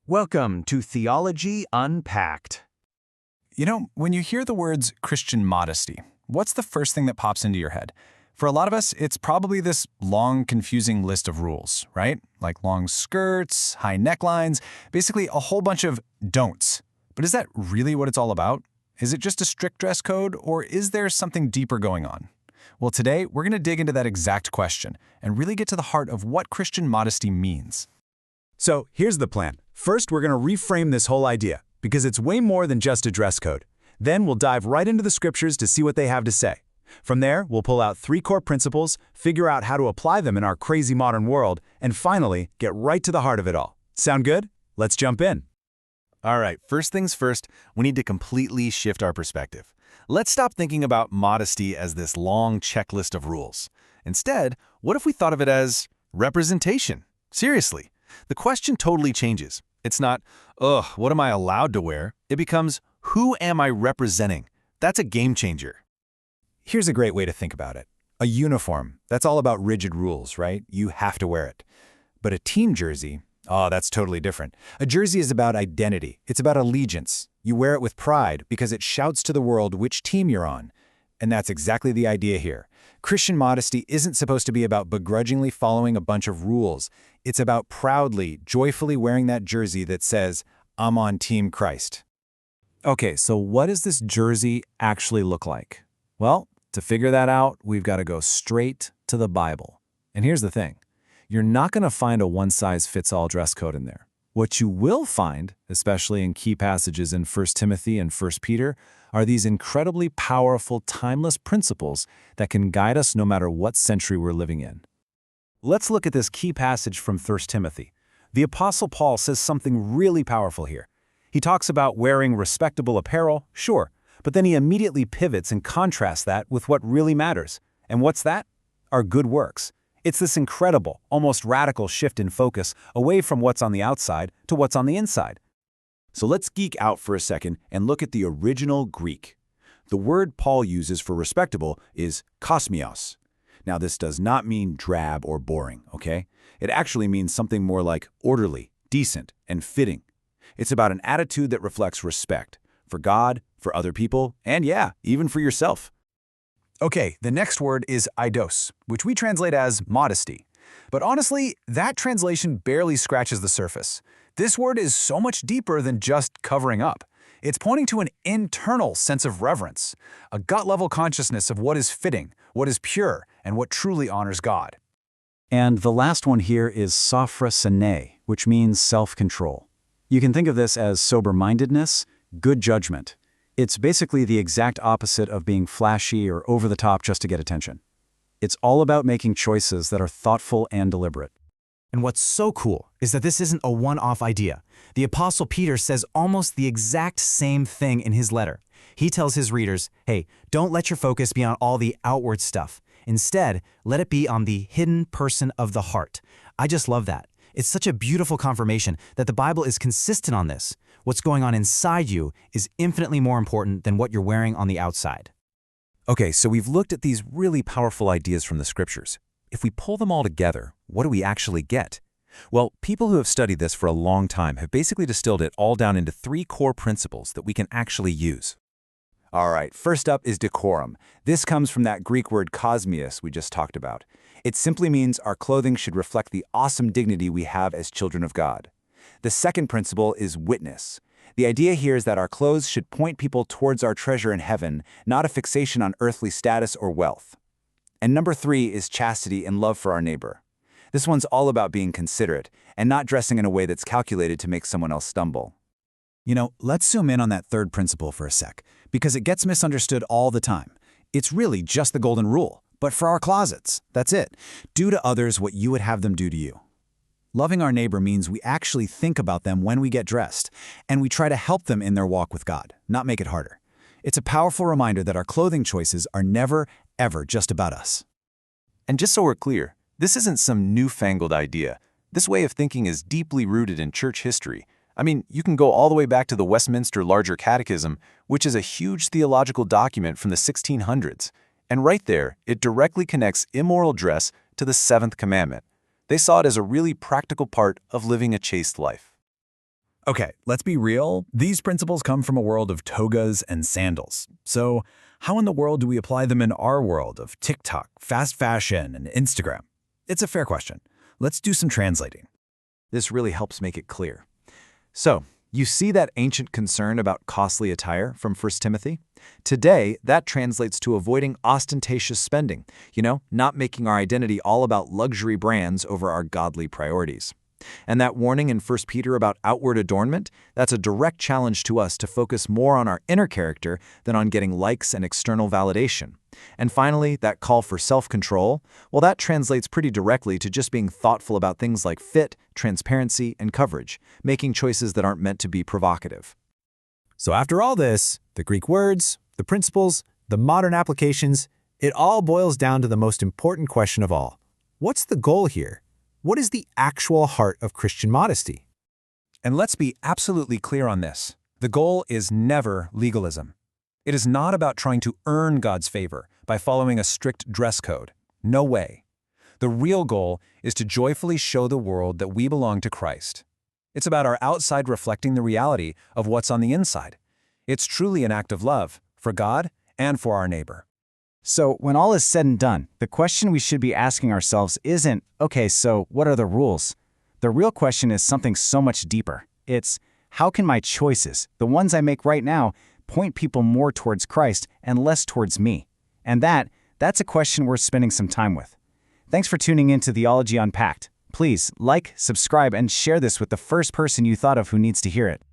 Welcome to Theology Unpacked. When you hear the words Christian modesty, what's the first thing that pops into your head? For a lot of us, it's probably this long, confusing list of rules, right? Like long skirts, high necklines, basically a whole bunch of don'ts. But is that really what it's all about? Is it just a strict dress code, or is there something deeper going on? Well, today, we're going to dig into that exact question and really get to the heart of what Christian modesty means. So here's the plan. First, we're going to reframe this whole idea, because it's way more than just a dress code. Then we'll dive right into the scriptures to see what they have to say. From there, we'll pull out 3 core principles, figure out how to apply them in our crazy modern world, and finally, get right to the heart of it all. Sound good? Let's jump in. All right, first things first, we need to completely shift our perspective. Let's stop thinking about modesty as this long checklist of rules. Instead, what if we thought of it as representation? Seriously. The question totally changes. It's not, what am I allowed to wear? It becomes, who am I representing? That's a game changer. Here's a great way to think about it. A uniform, that's all about rigid rules, right? You have to wear it. But a team jersey, that's totally different. A jersey is about identity. It's about allegiance. You wear it with pride because it shouts to the world which team you're on. And that's exactly the idea here. Christian modesty isn't supposed to be about begrudgingly following a bunch of rules. It's about proudly, joyfully wearing that jersey that says, I'm on Team Christ. Okay, so what does this jersey actually look like? Well, to figure that out, we've got to go straight to the Bible. And here's the thing. You're not going to find a one-size-fits-all dress code in there. What you will find, especially in key passages in 1 Timothy and 1 Peter, are these incredibly powerful, timeless principles that can guide us no matter what century we're living in. Let's look at this key passage from 1 Timothy. The Apostle Paul says something really powerful here. He talks about wearing respectable apparel, sure, but then he immediately pivots and contrasts that with what really matters. And what's that? Our good works. It's this incredible, almost radical shift in focus away from what's on the outside to what's on the inside. So let's geek out for a second and look at the original Greek. The word Paul uses for respectable is kosmios. Now, this does not mean drab or boring, okay? It actually means something more like orderly, decent, and fitting. It's about an attitude that reflects respect for God, for other people, and even for yourself. Okay, the next word is eidos, which we translate as modesty. But honestly, that translation barely scratches the surface. This word is so much deeper than just covering up. It's pointing to an internal sense of reverence, a gut-level consciousness of what is fitting, what is pure, and what truly honors God. And the last one here is sophrosyne, which means self-control. You can think of this as sober-mindedness, good judgment. It's basically the exact opposite of being flashy or over the top just to get attention. It's all about making choices that are thoughtful and deliberate. And what's so cool is that this isn't a one-off idea. The Apostle Peter says almost the exact same thing in his letter. He tells his readers, hey, don't let your focus be on all the outward stuff. Instead, let it be on the hidden person of the heart. I just love that. It's such a beautiful confirmation that the Bible is consistent on this. What's going on inside you is infinitely more important than what you're wearing on the outside. Okay, so we've looked at these really powerful ideas from the scriptures. If we pull them all together, what do we actually get? Well, people who have studied this for a long time have basically distilled it all down into 3 core principles that we can actually use. All right, first up is decorum. This comes from that Greek word kosmios we just talked about. It simply means our clothing should reflect the awesome dignity we have as children of God. The second principle is witness. The idea here is that our clothes should point people towards our treasure in heaven, not a fixation on earthly status or wealth. And number 3 is chastity and love for our neighbor. This one's all about being considerate and not dressing in a way that's calculated to make someone else stumble. Let's zoom in on that third principle for a sec, because it gets misunderstood all the time. It's really just the golden rule, but for our closets. That's it. Do to others what you would have them do to you. Loving our neighbor means we actually think about them when we get dressed, and we try to help them in their walk with God, not make it harder. It's a powerful reminder that our clothing choices are never, ever just about us. And just so we're clear, this isn't some newfangled idea. This way of thinking is deeply rooted in church history. I mean, you can go all the way back to the Westminster Larger Catechism, which is a huge theological document from the 1600s. And right there, it directly connects immoral dress to the 7th commandment. They saw it as a really practical part of living a chaste life. Okay, let's be real. These principles come from a world of togas and sandals. So how in the world do we apply them in our world of TikTok, fast fashion, and Instagram? It's a fair question. Let's do some translating. This really helps make it clear. So, you see that ancient concern about costly attire from 1 Timothy? Today, that translates to avoiding ostentatious spending, not making our identity all about luxury brands over our godly priorities. And that warning in 1 Peter about outward adornment, that's a direct challenge to us to focus more on our inner character than on getting likes and external validation. And finally, that call for self-control, well, that translates pretty directly to just being thoughtful about things like fit, transparency, and coverage, making choices that aren't meant to be provocative. So after all this, the Greek words, the principles, the modern applications, it all boils down to the most important question of all. What's the goal here? What is the actual heart of Christian modesty? And let's be absolutely clear on this. The goal is never legalism. It is not about trying to earn God's favor by following a strict dress code. No way. The real goal is to joyfully show the world that we belong to Christ. It's about our outside reflecting the reality of what's on the inside. It's truly an act of love for God and for our neighbor. So when all is said and done, the question we should be asking ourselves isn't, okay, so what are the rules? The real question is something so much deeper. It's, how can my choices, the ones I make right now, point people more towards Christ and less towards me? And that's a question worth spending some time with. Thanks for tuning in to Theology Unpacked. Please like, subscribe, and share this with the first person you thought of who needs to hear it.